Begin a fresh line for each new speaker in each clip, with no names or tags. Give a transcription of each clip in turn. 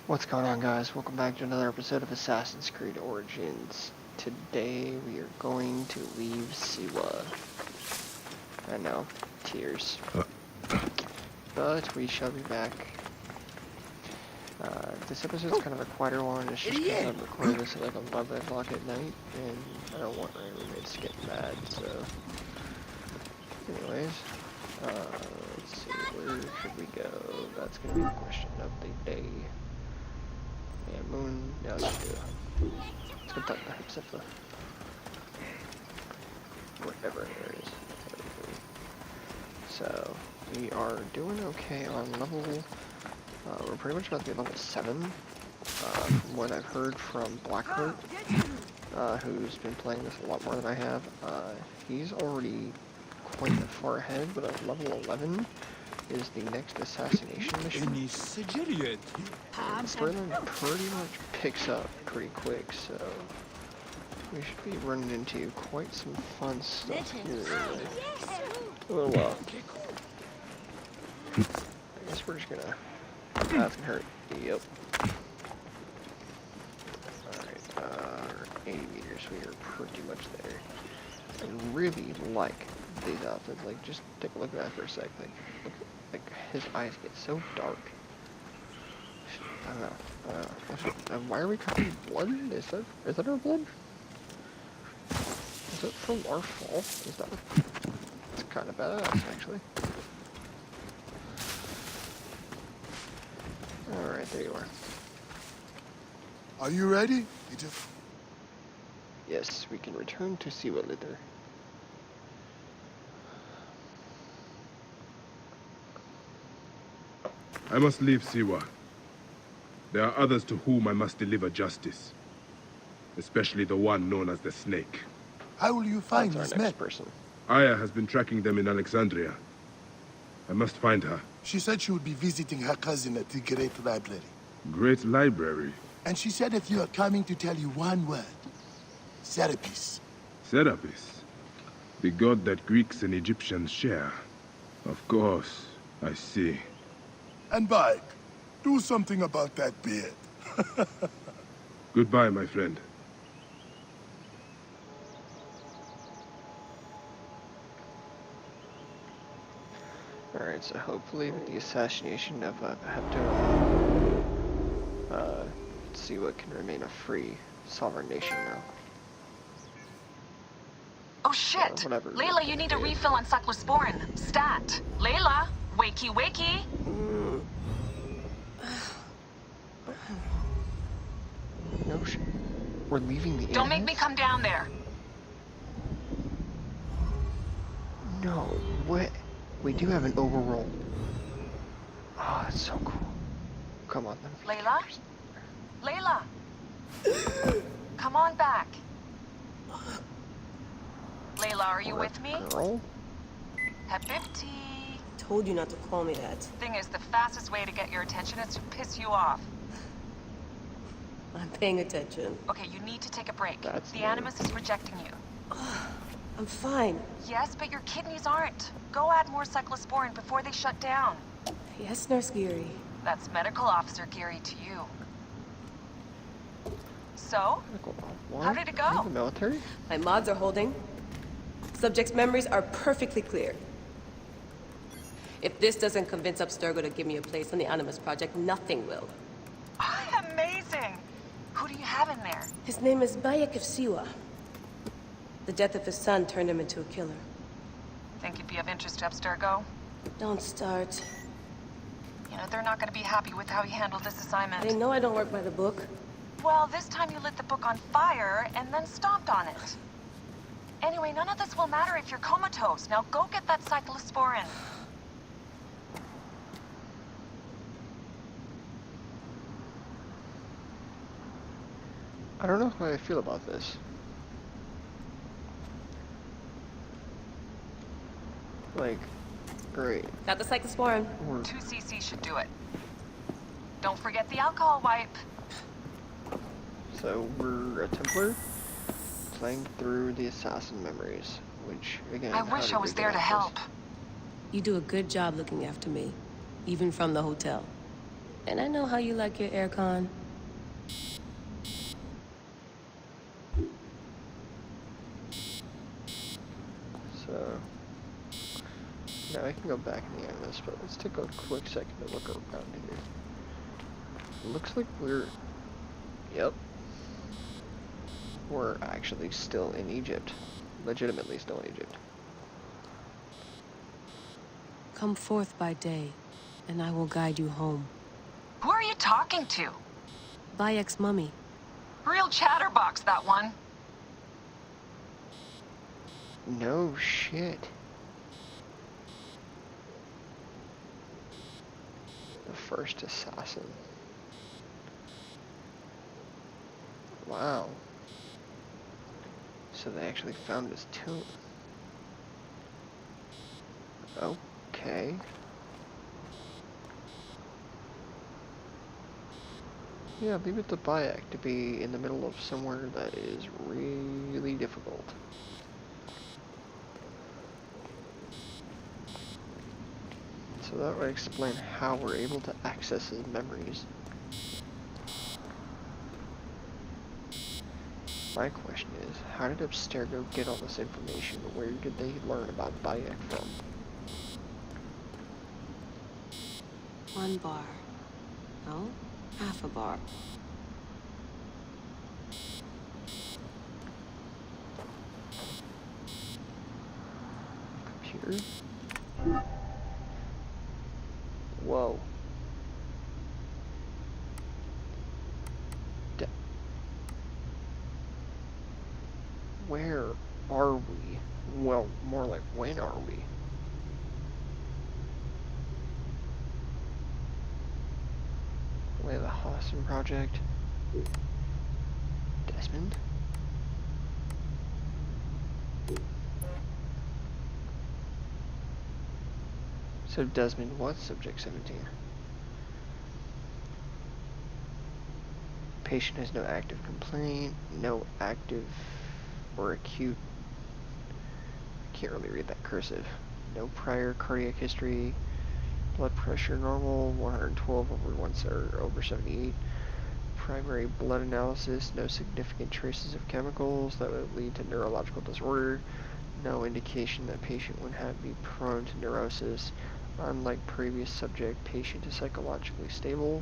What's going on, guys? Welcome back to another episode of Assassin's Creed Origins. Today we are going to leave Siwa. I know, tears. But we shall be back. This episode is kind of a quieter one. It's just because I'm recording this at like 11 o'clock at night, and I don't want my roommates to get mad, so... Anyways, let's see, where should we go? That's going to be the question of the day. Yeah, moon, yeah, let's do it. Let's go talk about Hipsifa. Whatever it is. So, we are doing okay on level, we're pretty much about to be level 7. From what I've heard from Blackheart, who's been playing this a lot more than I have, he's already quite far ahead, but at level 11 is the next assassination mission. And storyline pretty much picks up pretty quick, so we should be running into quite some fun stuff here. A little while. I guess we're just gonna... That's gonna hurt. Yep. Alright, 80 meters, we are pretty much there. I really like these outfits. Like, just take a look at that for a sec. Like his eyes get so dark. I don't know. Why are we covered in blood? Is that our blood? Is it from our fault? Is that? It's kind of badass, actually. All right, there you are.
Are you ready?
Yes, we can return to Siwa later.
I must leave Siwa. There are others to whom I must deliver justice. Especially the one known as the Snake.
How will you find
That's
this
our
man?
next person.
Aya has been tracking them in Alexandria. I must find her.
She said she would be visiting her cousin at the Great Library.
Great Library?
And she said that you are coming to tell you one word. Serapis.
Serapis? The god that Greeks and Egyptians share. Of course, I see.
And Bike, do something about that beard.
Goodbye, my friend.
Alright, so hopefully with the assassination of Hepto, Siwa can remain a free, sovereign nation now.
Oh shit!
Whatever.
Layla, you need a refill on cyclosporin. Stat. Layla, wakey wakey!
No shit. We're leaving the
Don't make me come down there.
No, what? We do have an overroll. Oh, that's so cool. Come on, then.
Layla? Layla! Come on back. Layla, are you with me?
Girl?
Habibti.
Told you not to call me that.
Thing is, the fastest way to get your attention is to piss you off.
I'm paying attention.
Okay, you need to take a break.
That's
the
new.
Animus is rejecting you.
I'm fine.
Yes, but your kidneys aren't. Go add more cyclosporin before they shut down.
Yes, Nurse Geary.
That's Medical Officer Geary to you. So,
What?
how did it
In
go?
the military?
My mods are holding. Subject's memories are perfectly clear. If this doesn't convince Abstergo to give me a place on the Animus Project, nothing will.
Amazing! Who do you have in there?
His name is Bayek of Siwa. The death of his son turned him into a killer.
Think you'd be of interest to Abstergo?
Don't start.
You know, they're not going to be happy with how he handled this assignment.
They know I don't work by the book.
Well, this time you lit the book on fire and then stomped on it. Anyway, none of this will matter if you're comatose. Now go get that cyclosporin.
I don't know how I feel about this. Like, great.
Got the cyclosporin.
2 cc should do it. Don't forget the alcohol wipe.
So we're a Templar playing through the assassin memories, which again.
I wish I was there to help.
You do a good job looking after me, even from the hotel. And I know how you like your aircon.
So now I can go back in the Animus, but let's take a quick second to look around here. It looks like yep, we're actually still in Egypt. Legitimately still in Egypt.
Come forth by day, and I will guide you home.
Who are you talking to?
Bayek's mummy.
Real chatterbox, that one.
No shit. The first assassin. Wow. So they actually found his tomb. Okay. Yeah, leave it to Bayek to be in the middle of somewhere that is really difficult. So that would explain how we're able to access his memories. My question is, how did Abstergo get all this information? Where did they learn about Bayek from?
One bar. No, half a bar.
Computer? Whoa. Where are we? Well, more like, when are we? Way of the Hostin Project. Desmond? So Desmond was Subject 17. Patient has no active complaint, no active or acute, I can't really read that cursive. No prior cardiac history, blood pressure normal, 112 over 78. Primary blood analysis, no significant traces of chemicals that would lead to neurological disorder. No indication that patient would be prone to neurosis. Unlike previous subject, patient is psychologically stable.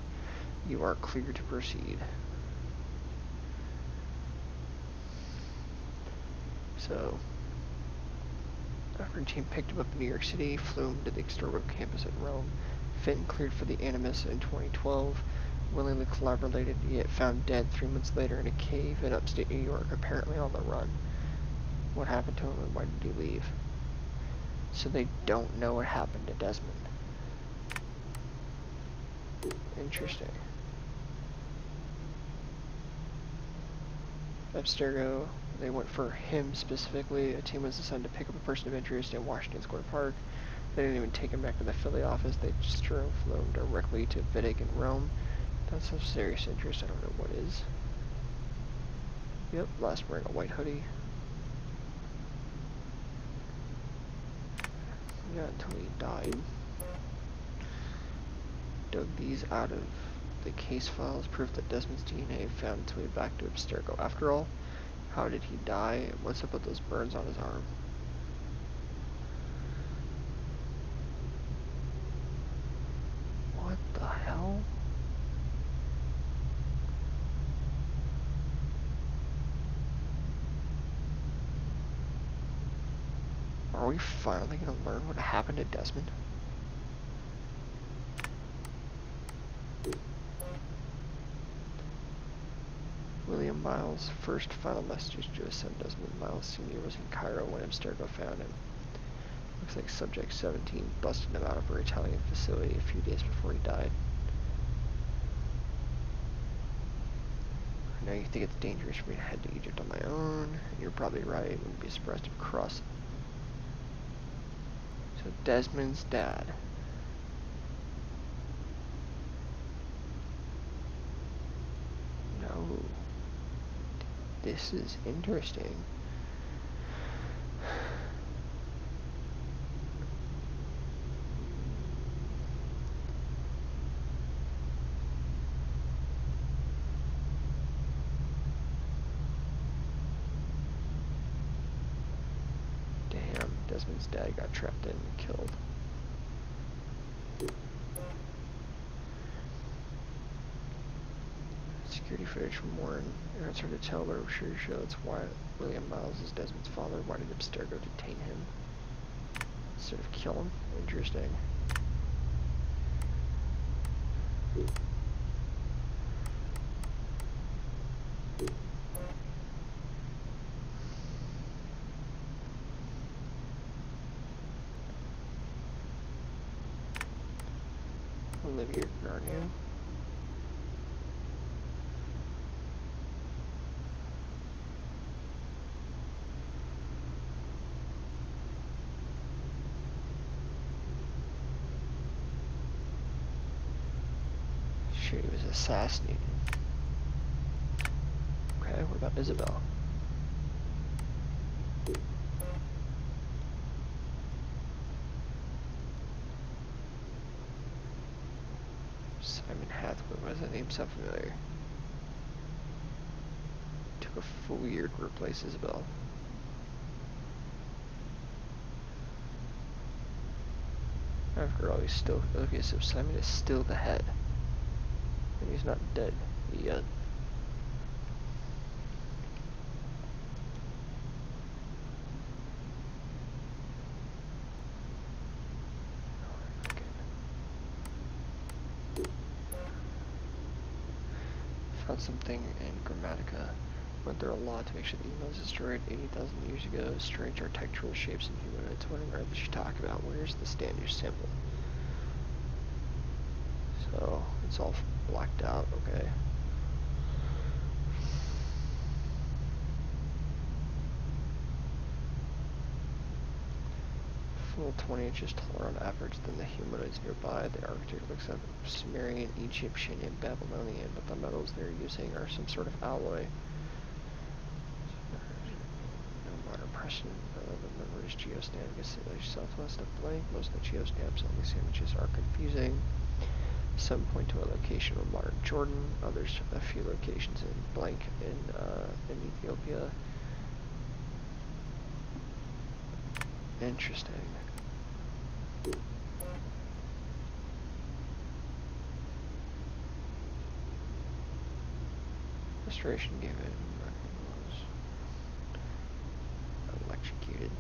You are clear to proceed. So, our team picked him up in New York City, flew him to the Extergo campus in Rome. Fenton cleared for the Animus in 2012. Willingly collaborated, yet found dead 3 months later in a cave in upstate New York, apparently on the run. What happened to him and why did he leave? So they don't know what happened to Desmond. Interesting. Abstergo, they went for him specifically. A team was assigned to pick up a person of interest in Washington Square Park. They didn't even take him back to the Philly office. They just flew him directly to Vidic in Rome. That's of serious interest. I don't know what is. Yep, last wearing a white hoodie. Yeah, until he died. Dug these out of the case files. Proof that Desmond's DNA found its way back to Abstergo. After all, how did he die? What's up with those burns on his arm? What the hell? Are we finally going to learn what happened to Desmond? William Miles' first final message to his son Desmond. Miles Sr. was in Cairo when Abstergo found him. Looks like Subject 17 busted him out of a Italian facility a few days before he died. I know you think it's dangerous for me to head to Egypt on my own, and you're probably right. Wouldn't be surprised if cross. So Desmond's dad. No. This is interesting. Desmond's dad got trapped in and killed. Security footage from Warren. It's hard to tell, but I'm sure it's why William Miles is Desmond's father. Why did Abstergo detain him instead of kill him? Interesting. Olivia Garnier. Shit, he was assassinated. Okay, what about Isabel? Simon Hathaway, why does that name sound familiar? Took a full year to replace Isabel. After all, he's still... Okay, so Simon is still the head. And he's not dead yet. Found something in Grammatica. Went through a lot to make sure the email was destroyed 80,000 years ago. Strange architectural shapes and humanoids. What on earth did she talk about? Where's the standard symbol? So, it's all blacked out, okay. Full 20 inches taller on average than the humanoids nearby. The architect looks like Sumerian, Egyptian, and Babylonian, but the metals they're using are some sort of alloy. No modern Prussian, the memories geostamp is southwest of blank. Most of the geostamps on these images are confusing. Some point to a location of modern Jordan, others a few locations in blank in Ethiopia. Interesting. Restoration given was electrocuted.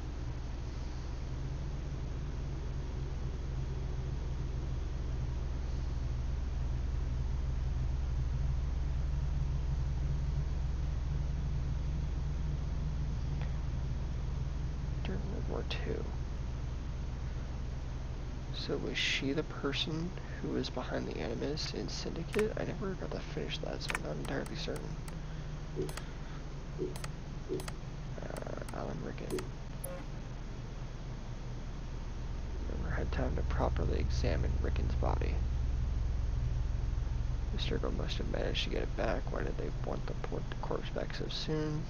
During World War II. So was she the person who was behind the Animus in Syndicate? I never got to finish that, so I'm not entirely certain. Alan Rickett. Never had time to properly examine Ricken's body. Mr. Go must have managed to get it back. Why did they want to put the corpse back so soon?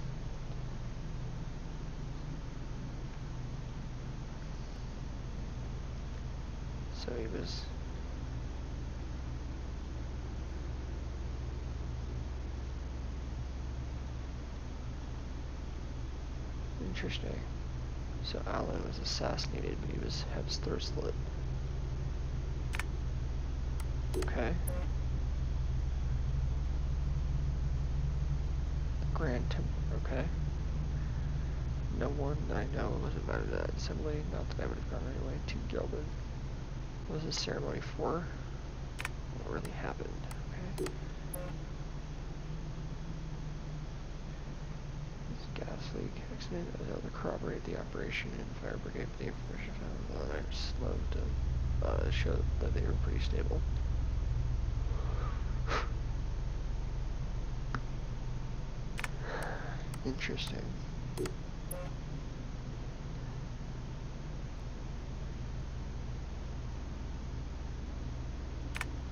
So he was... Interesting. So Alan was assassinated, but he was had his throat slit. Okay. The Grand Temple, okay. No one I know was invited to that assembly, not that I would have gone anyway. Too gilded. What was this ceremony for? What really happened? Okay. This gas leak accident was able to corroborate the operation and fire brigade for the information found on the slow to show that they were pretty stable. Interesting.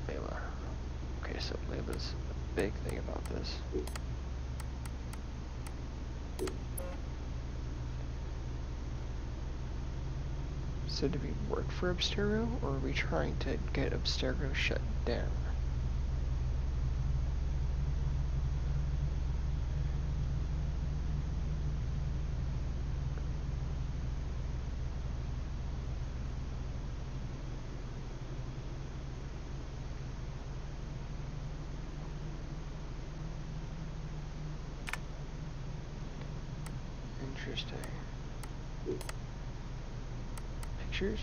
Layla. Okay, so Layla's a big thing about this. So do we work for Abstergo, or are we trying to get Abstergo shut down? Interesting. Pictures?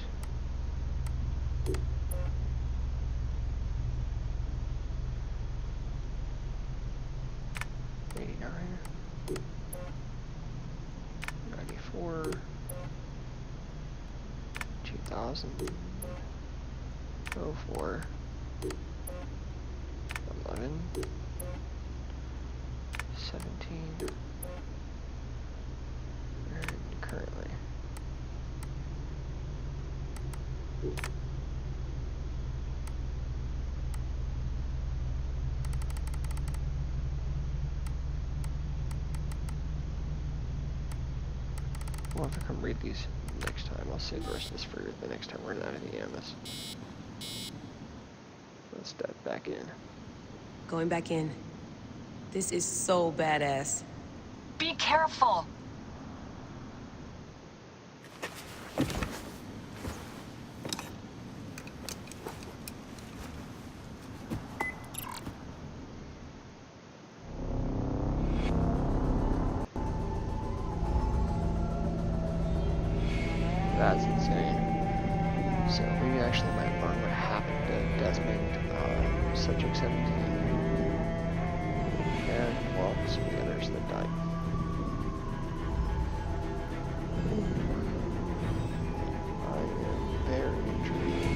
$89, $94, 2000, 04, 11, 17, and currently. We'll have to come read these next time. I'll save the rest of this for the next time we're out of the Animus. Let's step back in.
Going back in. This is so badass.
Be careful!
That's insane. So we actually might learn what happened to Desmond, Subject 17. And, well, some of the others that died. I am very intrigued.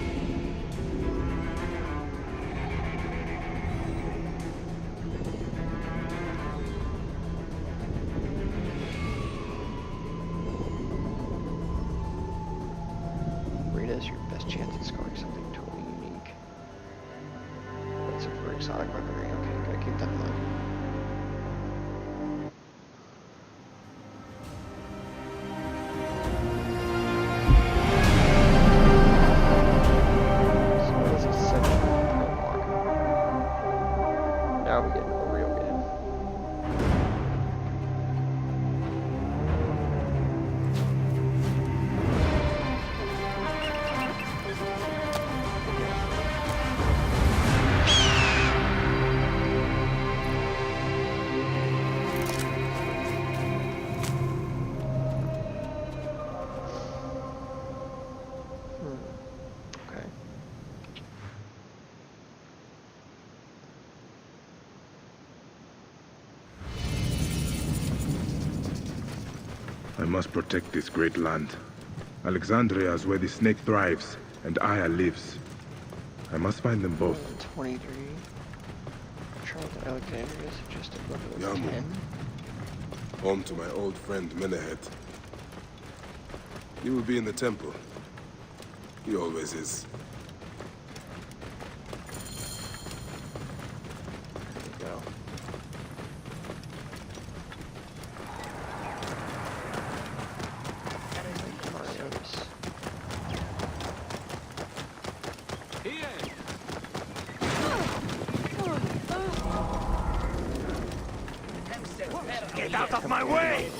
Is your best chance at scoring something totally unique. That's a for exotic weaponry. Okay, gotta keep that in mind. So what is a second prologue? Now we get into the real game. Okay.
I must protect this great land. Alexandria is where the snake thrives, and Aya lives. I must find them both.
23. Charles Alexandria suggested level
Yamu.
10.
Home to my old friend Menehet. He will be in the temple. He always is.
There we go. Mario's.
Get out of my way!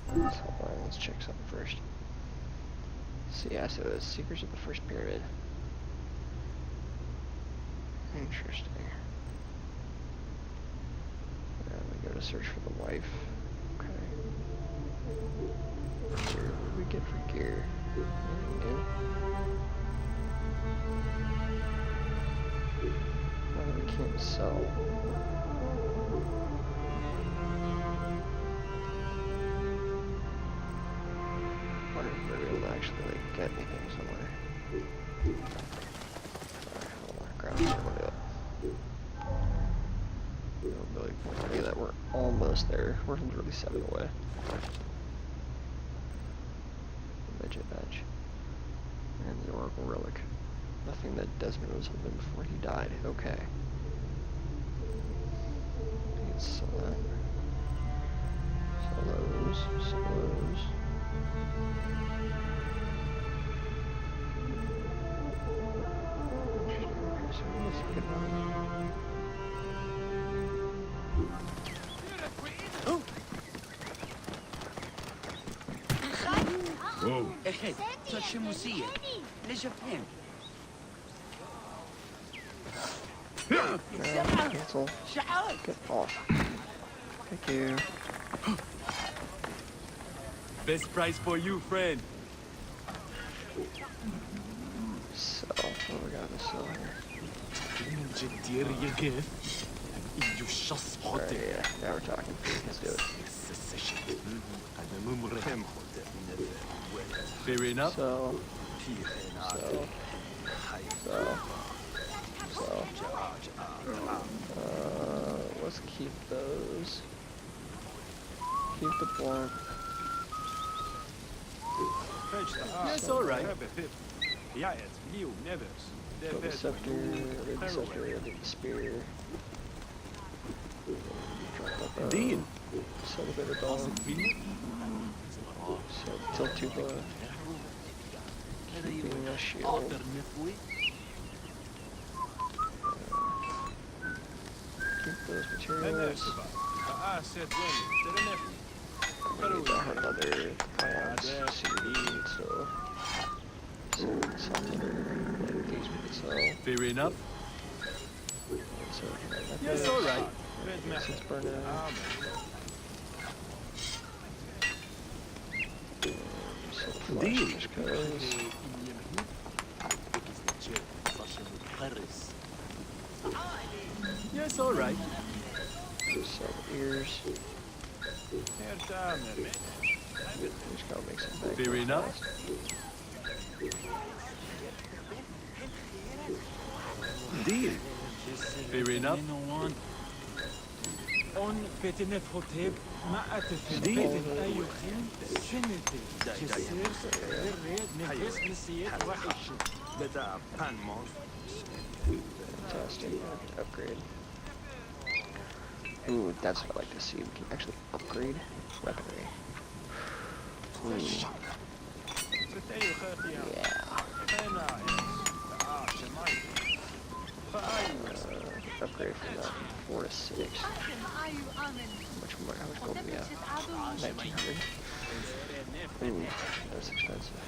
Hold on, let's check something first. So yeah, so the Seekers of the First Pyramid. Interesting. We go to search for the wife. Okay. Gear. What do we get for gear? Anything good? Nothing we can't sell. Wonder if we're able to actually like get anything somewhere. Alright, hold on, grab some of it. Ability point. Look at that, we're almost there. We're literally 7 away. Midget badge. And the Oracle Relic. Nothing that Desmond was holding before he died. Okay. Let's sell that. Sell those. Sell those. Interesting. Okay, so let's get on.
Whoa.
تو چه موسیقیه؟ ليش فهم؟
Cancel. Get off. Thank you.
Best price for you, friend.
So, what do we got to sell here? Alright, yeah, now we're talking. Let's do it.
Fair enough.
So, let's keep those. Keep the blunt.
Yes, all right.
Kill the scepter, read the scepter, read the spear. Drop that bow.
Indeed.
Sell the bitter ball. Sell tilt tuba. Keeping a shield. Keep those materials. I need the hard leather, plants, seaweed, so soft leather, these we can sell.
Fair enough.
So
Yes, all right.
Since burn out. So flash just goes.
Yes, all right.
Sell the ears. Just gotta make some bags.
Fair enough. Indeed. Fair enough.
Fantastic. Upgrade. Ooh, that's what I like to see. We can actually upgrade weaponry. Ooh. Yeah. Upgrade from that 4 to 6. How much gold do we have? 1900. Ooh, that's expensive.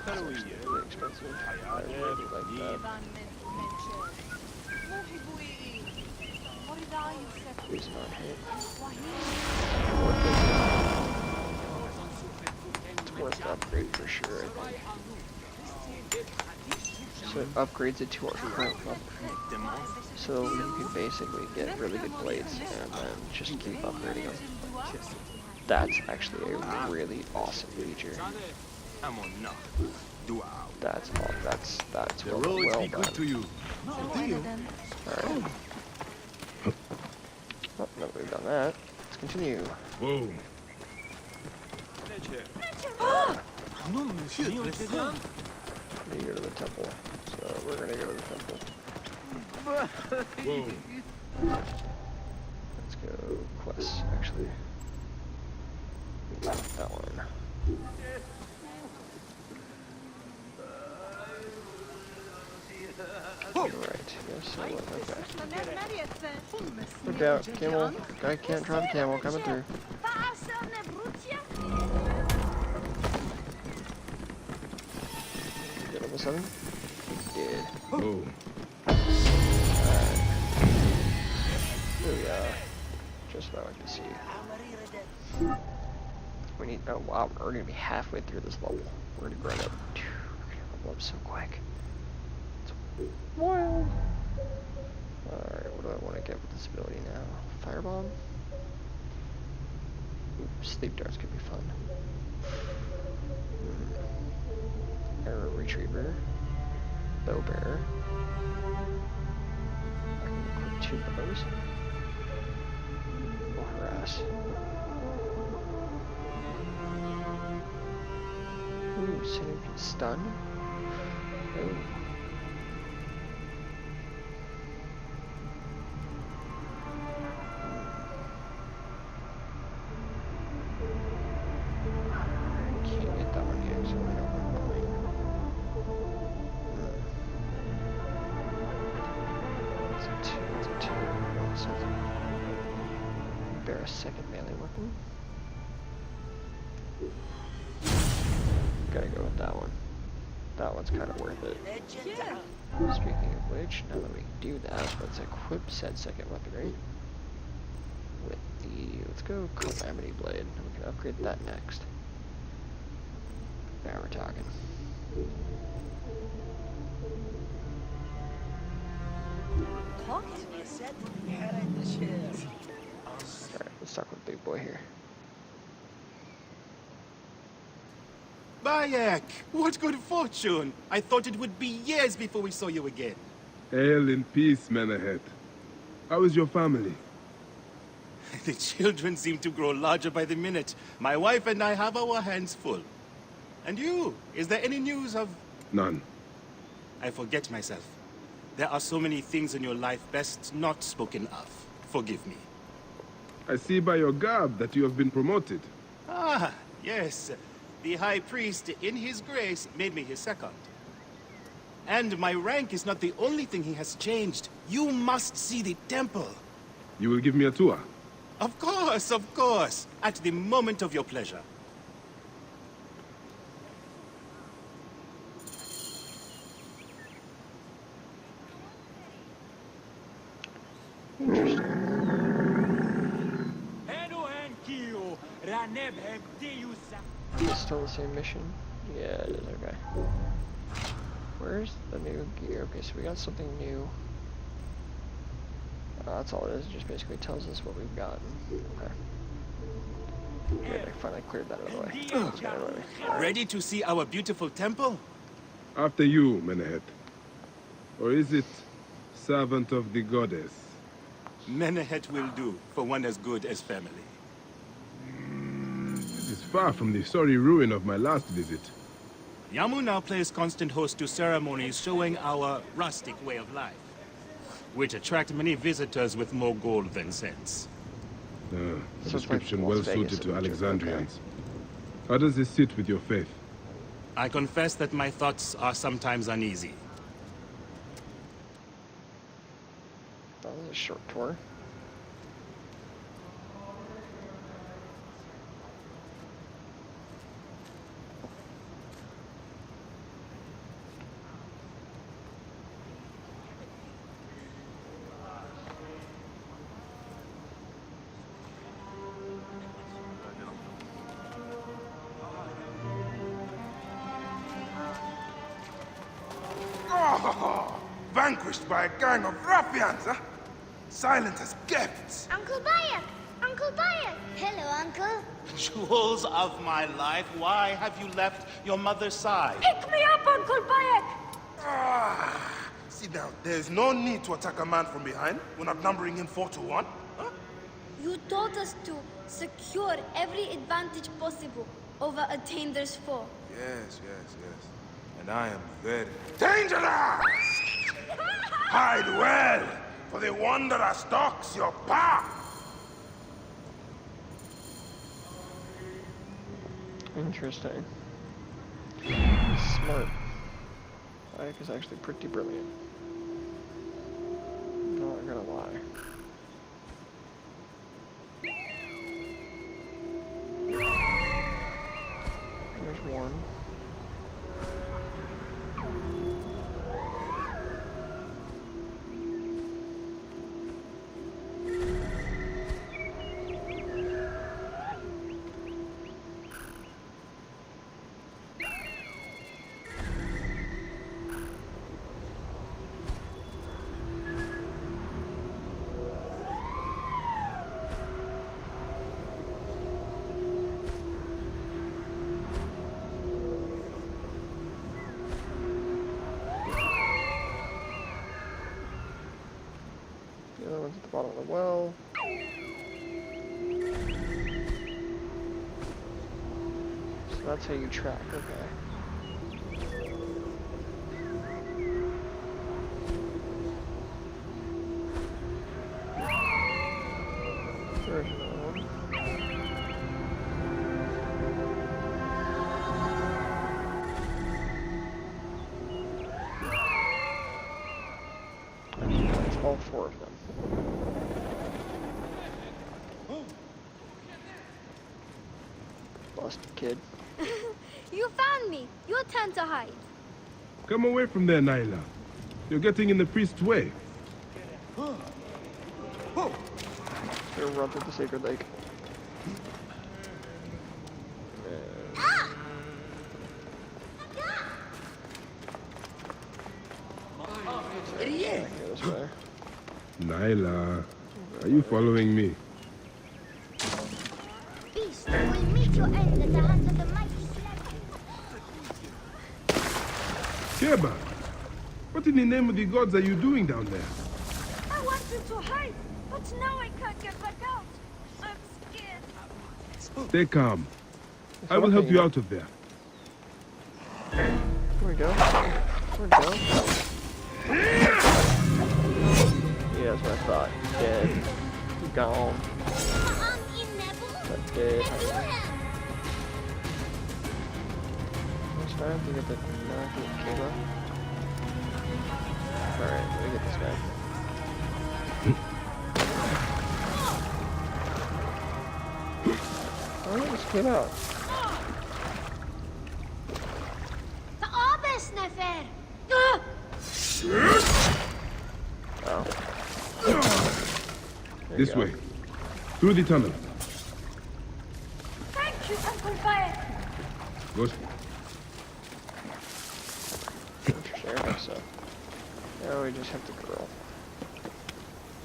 That's actually really expensive. I really like that. Please not hit. It's worth the upgrade for sure, I think. So it upgrades it to our current level. So you can basically get really good blades and then just keep upgrading them. That's actually a really awesome feature. That's all. That's
The
well
roads be
done.
good to you.
Alright. Oh, now that we've done that, let's continue.
Whoa.
We go to the temple. So we're gonna go to the temple.
Whoa.
Let's go quests, actually. We got that one. Alright, yes, so okay. Look out, camel. Guy can't drive a camel coming through. Get level 7? We did.
Oh.
Here we are. Just what I like to see. We need, oh wow, we're gonna be halfway through this level. We're gonna grind up. We're gonna level up so quick. It's wild. Alright, what do I want to get with this ability now? Firebomb? Ooh, sleep darts could be fun. Arrow retriever. Bow bearer. I can equip 2 bows. Or harass. Ooh, so you can stun. Ooh. Can't get that one here, so we're not going. It's a 2. So bear a second melee weapon. gotta go with that one. That one's kind of worth it.
Yeah.
Speaking of which, now that we do that, let's equip said second weapon, right? With the, let's go Calamity Blade. We can upgrade that next. Now we're talking. Alright, let's talk with Big Boy here.
Bayek, what good fortune! I thought it would be years before we saw you again.
Hail in peace, Menahet. How is your family?
The children seem to grow larger by the minute. My wife and I have our hands full. And you? Is there any news of...
None.
I forget myself. There are so many things in your life best not spoken of. Forgive me.
I see by your garb that you have been promoted.
Ah, yes. The High Priest, in his grace, made me his second. And my rank is not the only thing he has changed. You must see the temple.
You will give me a tour?
Of course, of course. At the moment of your pleasure.
Is it still the same mission? Yeah, it is, okay. Where's the new gear? Okay, so we got something new. That's all it is, it just basically tells us what we've gotten. Okay. Good, I finally cleared that out of the way. Let's get out of the way. Alright.
Ready to see our beautiful temple?
After you, Menahet. Or is it servant of the goddess?
Menahet will do for one as good as family.
It is far from the sorry ruin of my last visit.
Yamu now plays constant host to ceremonies showing our rustic way of life, which attract many visitors with more gold than sense.
A
So it's like
description
Las
well
Vegas
suited to
of Egypt,
Alexandrians. How does this sit with your faith?
I confess that my thoughts are sometimes uneasy.
That was a short tour.
Oh, vanquished by a gang of ruffians, huh? Silent as kept.
Uncle Bayek! Uncle Bayek! Hello, Uncle.
Jewels of my life, why have you left your mother's side?
Pick me up, Uncle Bayek!
Ah, sit down. There's no need to attack a man from behind. We're not numbering him 4-1. Huh?
You taught us to secure every advantage possible over a Tander's foe.
Yes. And I am very dangerous! Hide well, for the wanderer stalks your path.
Interesting. Smart. Ike is actually pretty brilliant. Not gonna lie. There's one. The other one's at the bottom of the well. So that's how you track, okay. There's another one. That's all four of them. Busted kid.
You found me. Your turn to hide.
Come away from there, Nyla. You're getting in the priest's way.
Gonna run through the sacred lake. This way.
Nyla, are you following me?
Beast will meet your end at the hands of the mighty sled.
Keba, what in the name of the gods are you doing down there?
I wanted to hide, but now I can't get back out. I'm scared.
Stay calm. I will help you out of there.
Here we go. Here we go. Yeah, that's what I thought. Dead. Gone. But dead. Next time we get the knife with Kayla. Alright, let me get this guy. Oh, it just came out.
The Arbus, Nefer!
Oh.
This way. Through the tunnel.
Thank you, Uncle Fire!
Good.
Interesting, so. Now we just have the girl.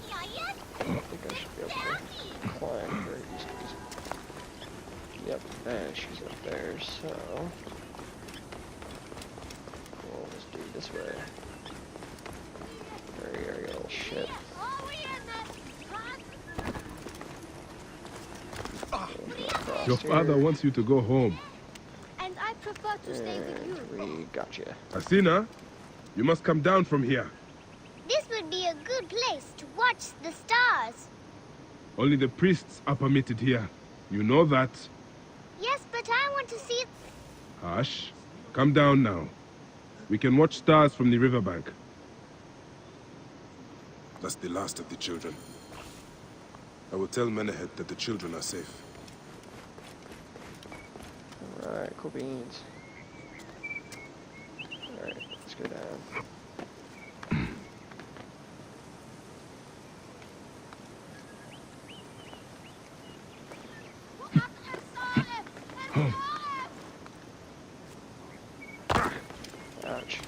I think I should be able to climb very easily. Yep, and she's up there, so... We'll just do this way. There you go, little shit.
Your father wants you to go home.
And I prefer to stay with you.
And we got you.
Asina, you must come down from here.
This would be a good place to watch the stars.
Only the priests are permitted here. You know that.
Yes, but I want to see...
Hush. Come down now. We can watch stars from the riverbank.
That's the last of the children. I will tell Menehet that the children are safe.
Alright, cool beans. Alright, let's go down. Ouch.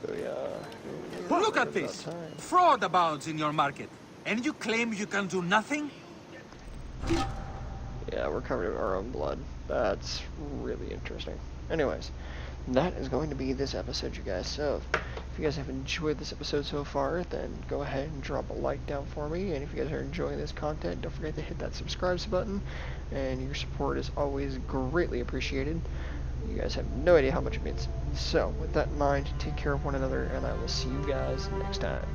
So yeah.
Look at this! Fraud abounds in your market. And you claim you can do nothing?
Yeah, we're covered in our own blood. That's really interesting. Anyways, that is going to be this episode, you guys. So, if you guys have enjoyed this episode so far, then go ahead and drop a like down for me. And if you guys are enjoying this content, don't forget to hit that subscribe button. And your support is always greatly appreciated. You guys have no idea how much it means. So, with that in mind, take care of one another, and I will see you guys next time.